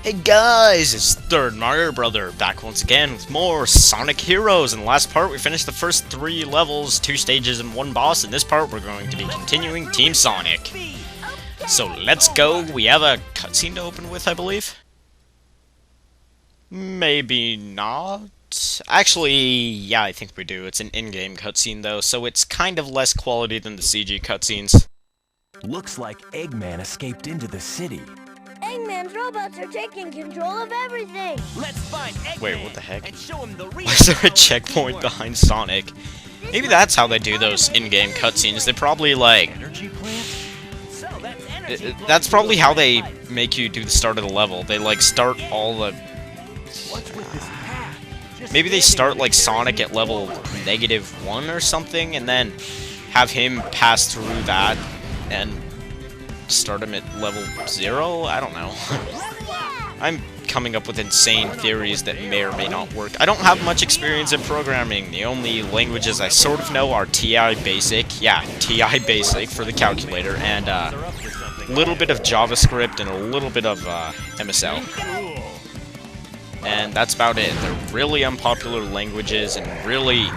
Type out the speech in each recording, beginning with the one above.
Hey guys, it's Third Mario Brother, back once again with more Sonic Heroes. In the last part, we finished the first 3 levels, 2 stages, and 1 boss. In this part, we're going to be continuing Team Sonic. So let's go. We have a cutscene to open with, I believe. Maybe not. Actually, yeah, I think we do. It's an in-game cutscene, though, so it's kind of less quality than the CG cutscenes. Looks like Eggman escaped into the city. Eggman's robots are taking control of everything. Let's find Eggman. Wait, what the heck? And show him the real Why is there a checkpoint behind Sonic? Maybe that's how they do those in-game cutscenes. They probably, like... energy plant. So that's energy That's probably how they make you do the start of the level. They, like, start all the... What's with this path? Just Maybe they start, standing like, Sonic at level -1 or something, and then have him pass through that, and start him at level 0? I don't know. I'm coming up with insane theories that may or may not work. I don't have much experience in programming. The only languages I sort of know are TI Basic, yeah, TI Basic for the calculator, and a little bit of JavaScript and a little bit of MSL. And that's about it. They're really unpopular languages and really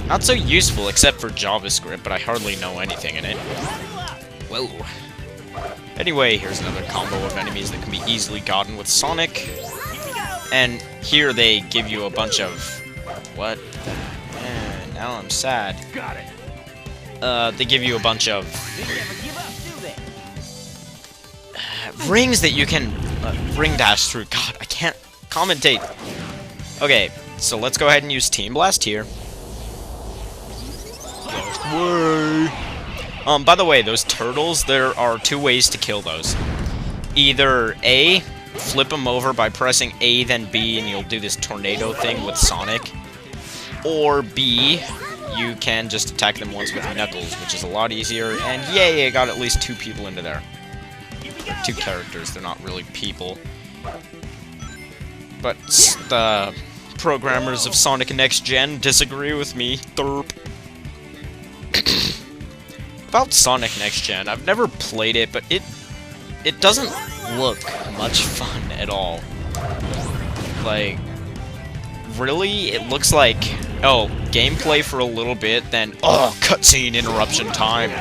not so useful except for JavaScript, but I hardly know anything in it. Whoa. Anyway, here's another combo of enemies that can be easily gotten with Sonic. And here they give you a bunch of... What? Now I'm sad. Got it. They give you a bunch of... rings that you can ring dash through. God, I can't commentate. Okay, so let's go ahead and use Team Blast here. By the way, those turtles, there are 2 ways to kill those. Either A, flip them over by pressing A then B and you'll do this tornado thing with Sonic. Or B, you can just attack them once with Knuckles, which is a lot easier. And yay, I got at least 2 people into there. 2 characters, they're not really people. But the programmers of Sonic Next Gen disagree with me. Derp. About Sonic Next Gen, I've never played it, but it doesn't look much fun at all. Like, really? It looks like, oh, gameplay for a little bit, then, oh, cutscene interruption time.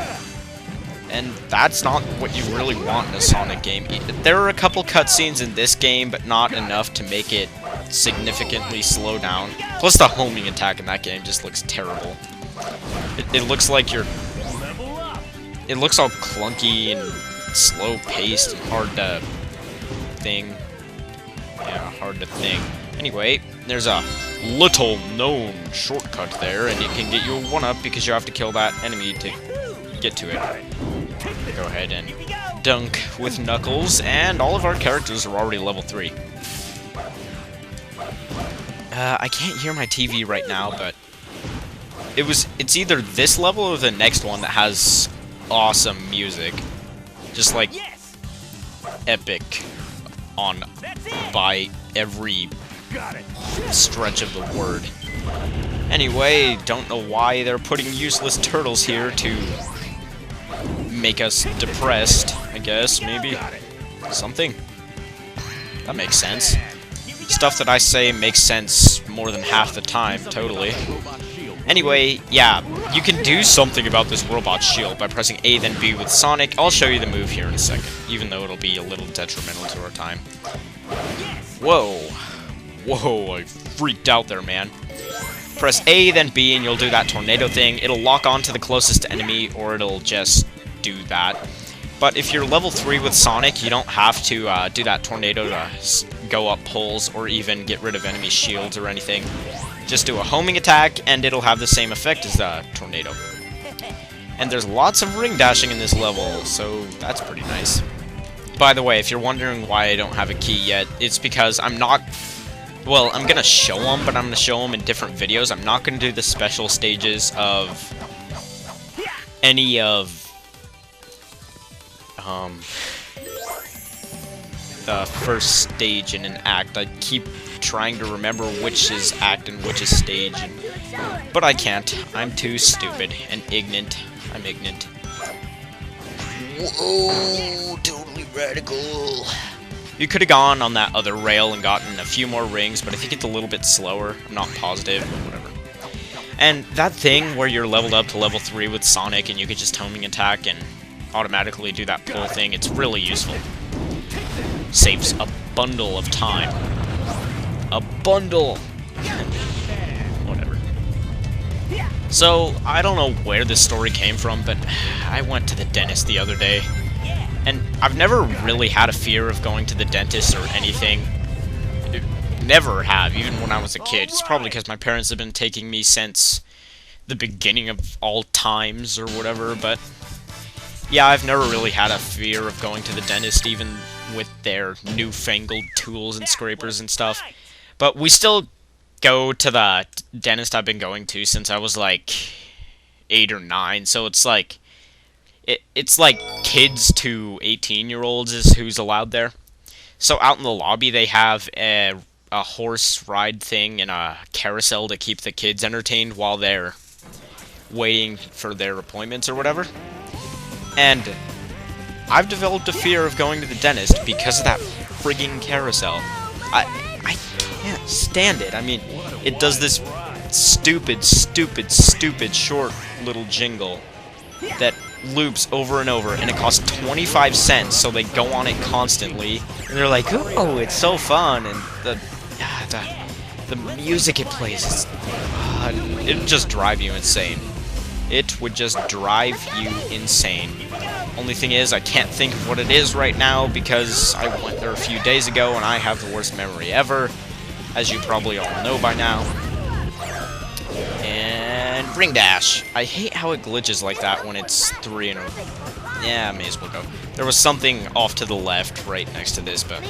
And that's not what you really want in a Sonic game. There are a couple cutscenes in this game, but not enough to make it significantly slow down. Plus the homing attack in that game just looks terrible. It looks like you're... It looks all clunky and slow-paced and hard to... hard to think. Anyway, there's a little-known shortcut there, and it can get you a 1-up because you have to kill that enemy to get to it. Go ahead and dunk with Knuckles, and all of our characters are already level 3. I can't hear my TV right now, but it's either this level or the next one that has awesome music. Just like epic by every stretch of the word. Anyway, don't know why they're putting useless turtles here to make us depressed, I guess, maybe. Something. That makes sense. Stuff that I say makes sense more than half the time, totally. Anyway, yeah, you can do something about this robot shield by pressing A then B with Sonic. I'll show you the move here in a second, even though it'll be a little detrimental to our time. Whoa. Whoa, I freaked out there, man. Press A then B and you'll do that tornado thing. It'll lock onto the closest enemy or it'll just do that. But if you're level 3 with Sonic, you don't have to do that tornado to go up poles or even get rid of enemy shields or anything. Just do a homing attack and it'll have the same effect as the tornado. And there's lots of ring dashing in this level, so that's pretty nice. By the way, if you're wondering why I don't have a key yet, it's because I'm not... Well, I'm gonna show them, but I'm gonna show them in different videos. I'm not gonna do the special stages of any of the first stage in an act. I keep trying to remember which is act and which is stage, but I can't. I'm too stupid and ignorant. I'm ignorant. Whoa, totally radical. You could have gone on that other rail and gotten a few more rings, but I think it's a little bit slower. I'm not positive, but whatever. And that thing where you're leveled up to level 3 with Sonic and you could just homing attack and automatically do that pull thing, it's really useful. Saves a bundle of time. A bundle! Whatever. So, I don't know where this story came from, but I went to the dentist the other day. And I've never really had a fear of going to the dentist or anything. Never have, even when I was a kid. It's probably because my parents have been taking me since the beginning of all times or whatever, but yeah, I've never really had a fear of going to the dentist, even with their newfangled tools and scrapers and stuff. But we still go to the dentist I've been going to since I was like 8 or 9, so it's like it's like kids to 18-year-olds is who's allowed there. So out in the lobby they have a horse ride thing and a carousel to keep the kids entertained while they're waiting for their appointments or whatever. And I've developed a fear of going to the dentist because of that frigging carousel. I can't stand it. I mean, it does this stupid short little jingle that loops over and over, and it costs 25 cents, so they go on it constantly, and they're like, oh, it's so fun, and the music it plays, it'd just drive you insane. It would just drive you insane. Only thing is, I can't think of what it is right now, because I went there a few days ago, and I have the worst memory ever, as you probably all know by now. And Ring Dash. I hate how it glitches like that when it's 3 in a row. Yeah, I may as well go. There was something off to the left right next to this, but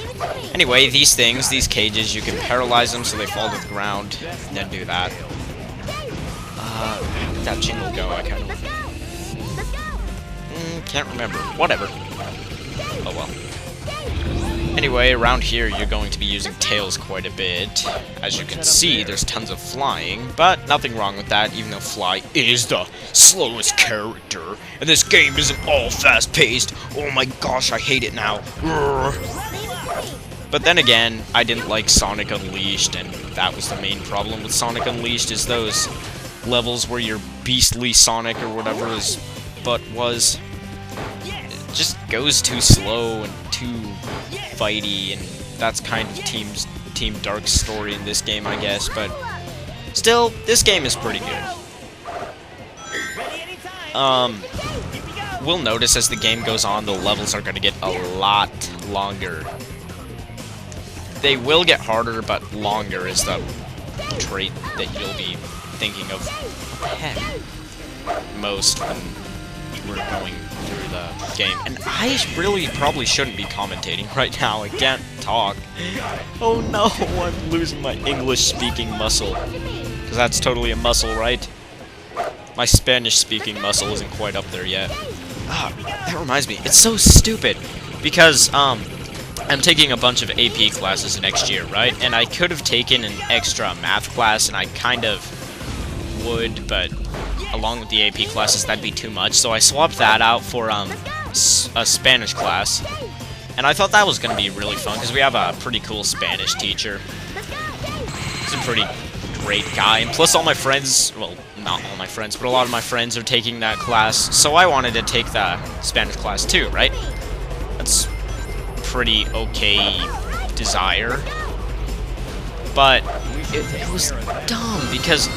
anyway, these things, these cages, you can paralyze them so they fall to the ground, and then do that. Where did that jingle go? I kind of... can't remember. Whatever. Oh well. Anyway, around here you're going to be using Tails quite a bit. As you can see, there's tons of flying, but nothing wrong with that, even though Fly is the slowest character, and this game isn't all fast-paced. Oh my gosh, I hate it now. But then again, I didn't like Sonic Unleashed, and that was the main problem with Sonic Unleashed, is those levels where you're beastly Sonic or whatever his butt was. It just goes too slow and too fighty, and that's kind of Team Dark's story in this game, I guess, but still, this game is pretty good. We'll notice as the game goes on, the levels are going to get a lot longer. They will get harder, but longer is the trait that you'll be thinking of most when we're going through the game. And I really probably shouldn't be commentating right now. I can't talk. Oh no, I'm losing my English-speaking muscle. Because that's totally a muscle, right? My Spanish-speaking muscle isn't quite up there yet. Ah, that reminds me, it's so stupid. Because, I'm taking a bunch of AP classes next year, right? And I could have taken an extra math class, and I kind of would, but along with the AP classes, that'd be too much. So I swapped that out for a Spanish class, and I thought that was going to be really fun, because we have a pretty cool Spanish teacher. He's a pretty great guy, and plus all my friends, well, not all my friends, but a lot of my friends are taking that class, so I wanted to take the Spanish class too, right? That's pretty okay desire, but it was dumb, because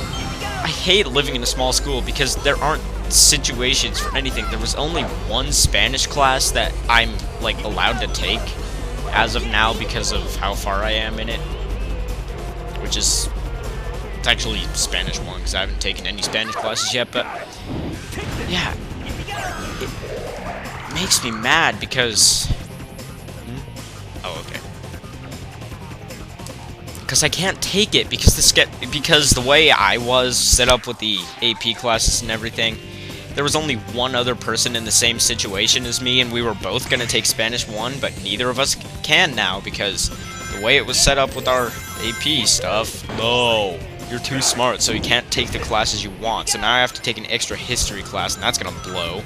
I hate living in a small school, because there aren't situations for anything. There was only one Spanish class that I'm, like, allowed to take as of now because of how far I am in it, which is, it's actually Spanish 1, because I haven't taken any Spanish classes yet, but yeah, it makes me mad because... Oh, okay. Because I can't take it, because the way I was set up with the AP classes and everything, there was only one other person in the same situation as me, and we were both going to take Spanish 1, but neither of us can now, because the way it was set up with our AP stuff, no, you're too smart, so you can't take the classes you want, so now I have to take an extra history class, and that's going to blow.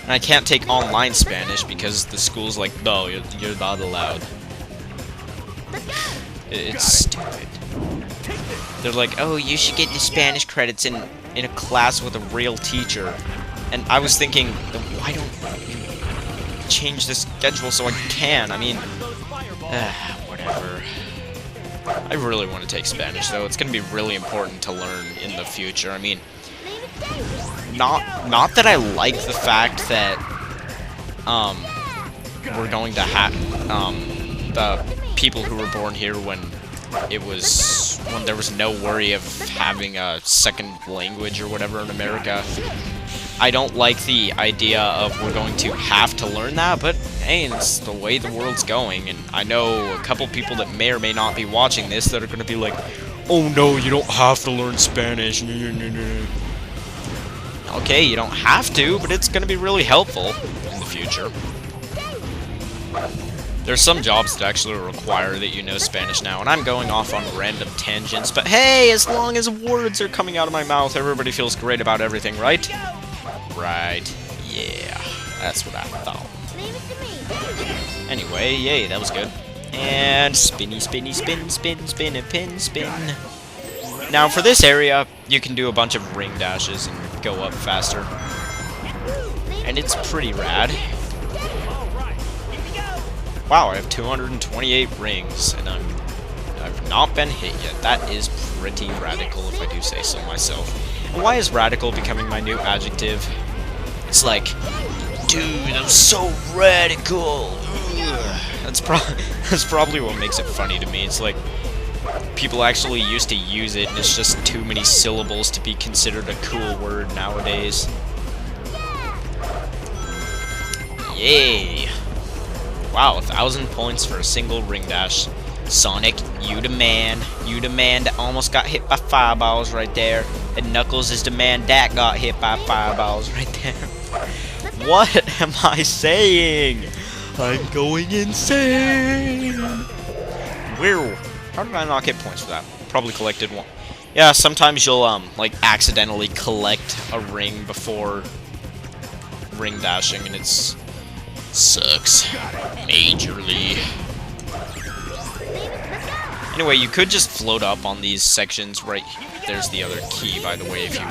And I can't take online Spanish because the school's like, no, you're not allowed. It's stupid. They're like, oh, you should get the Spanish credits in a class with a real teacher. And I was thinking, why don't you change the schedule so I can? I mean, whatever. I really want to take Spanish, though. It's going to be really important to learn in the future. I mean, not that I like the fact that we're going to have the people who were born here when there was no worry of having a second language or whatever in America. I don't like the idea of we're going to have to learn that, but hey, it's the way the world's going, and I know a couple people that may or may not be watching this that are going to be like, oh no, you don't have to learn Spanish. Okay, you don't have to, but it's going to be really helpful in the future. There's some jobs that actually require that you know Spanish now, and I'm going off on random tangents, but hey, as long as words are coming out of my mouth, everybody feels great about everything, right? Right. Yeah, that's what I thought. Anyway, yay, that was good. And spinny, spinny, spin, spin, spin, and pin, spin. Now, for this area, you can do a bunch of ring dashes and go up faster. And it's pretty rad. Wow, I have 228 rings, and I've not been hit yet. That is pretty radical, if I do say so myself. And why is radical becoming my new adjective? It's like, dude, I'm so radical. Ugh. That's probably what makes it funny to me. It's like, people actually used to use it, and it's just too many syllables to be considered a cool word nowadays. Yay! Wow, 1,000 points for a single ring dash. Sonic, you the man. You the man that almost got hit by fireballs right there. And Knuckles is the man that got hit by fireballs right there. What am I saying? I'm going insane! Where? How did I not get points for that? Probably collected one. Yeah, sometimes you'll, like, accidentally collect a ring before ring dashing, and it's... sucks. Majorly. Anyway, you could just float up on these sections right here. There's the other key, by the way, if you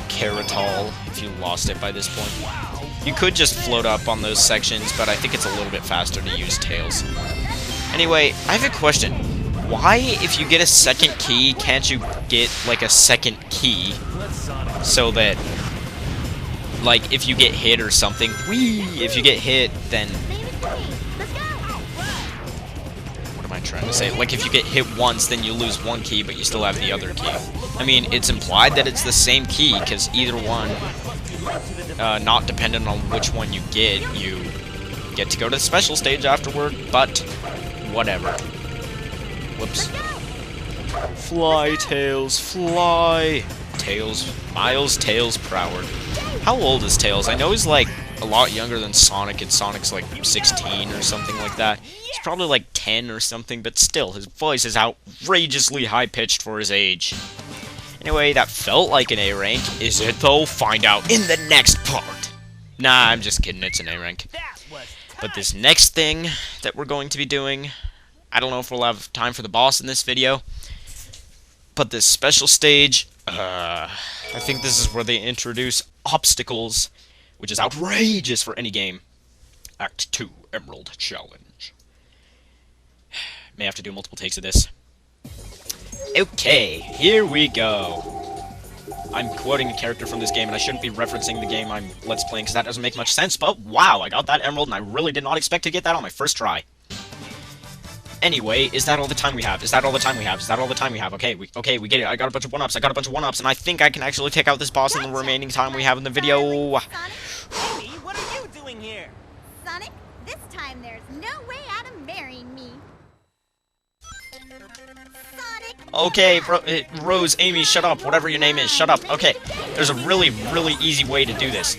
care at all, if you lost it by this point. You could just float up on those sections, but I think it's a little bit faster to use tails. Anyway, I have a question. Why, if you get a second key, can't you get, like, a second key so that, like, if you get hit or something, if you get hit, then... What am I trying to say? Like, if you get hit once, then you lose one key, but you still have the other key. I mean, it's implied that it's the same key, because either one, not dependent on which one you get to go to the special stage afterward, but whatever. Whoops. Fly, Tails, fly! Tails, Miles Tails Proud. How old is Tails? I know he's, like, a lot younger than Sonic, and Sonic's, like, 16 or something like that. He's probably, like, 10 or something, but still, his voice is outrageously high-pitched for his age. Anyway, that felt like an A rank. Is it, though? Find out in the next part! Nah, I'm just kidding, it's an A rank. But this next thing that we're going to be doing, I don't know if we'll have time for the boss in this video, but this special stage, I think this is where they introduce obstacles, which is outrageous for any game. Act 2, Emerald Challenge. May have to do multiple takes of this. Okay, here we go. I'm quoting a character from this game, and I shouldn't be referencing the game I'm Let's Playing, because that doesn't make much sense, but wow, I got that emerald, and I really did not expect to get that on my first try. Anyway, is that all the time we have? Is that all the time we have? Is that all the time we have? Okay, we get it. I got a bunch of 1-ups. I got a bunch of 1-ups, and I think I can actually take out this boss in the remaining time we have in the video. Amy, what are you doing here? Sonic, this time there's no way out of marrying me. Sonic! Okay, Rose, Amy, shut up. Whatever your name is, shut up. Okay, there's a really, really easy way to do this.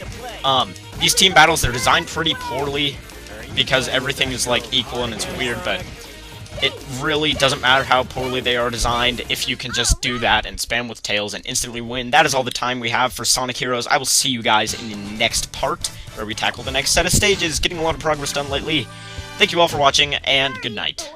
These team battles, they're designed pretty poorly because everything is, like, equal and it's weird, but it really doesn't matter how poorly they are designed if you can just do that and spam with Tails and instantly win. That is all the time we have for Sonic Heroes. I will see you guys in the next part, where we tackle the next set of stages. Getting a lot of progress done lately. Thank you all for watching, and good night.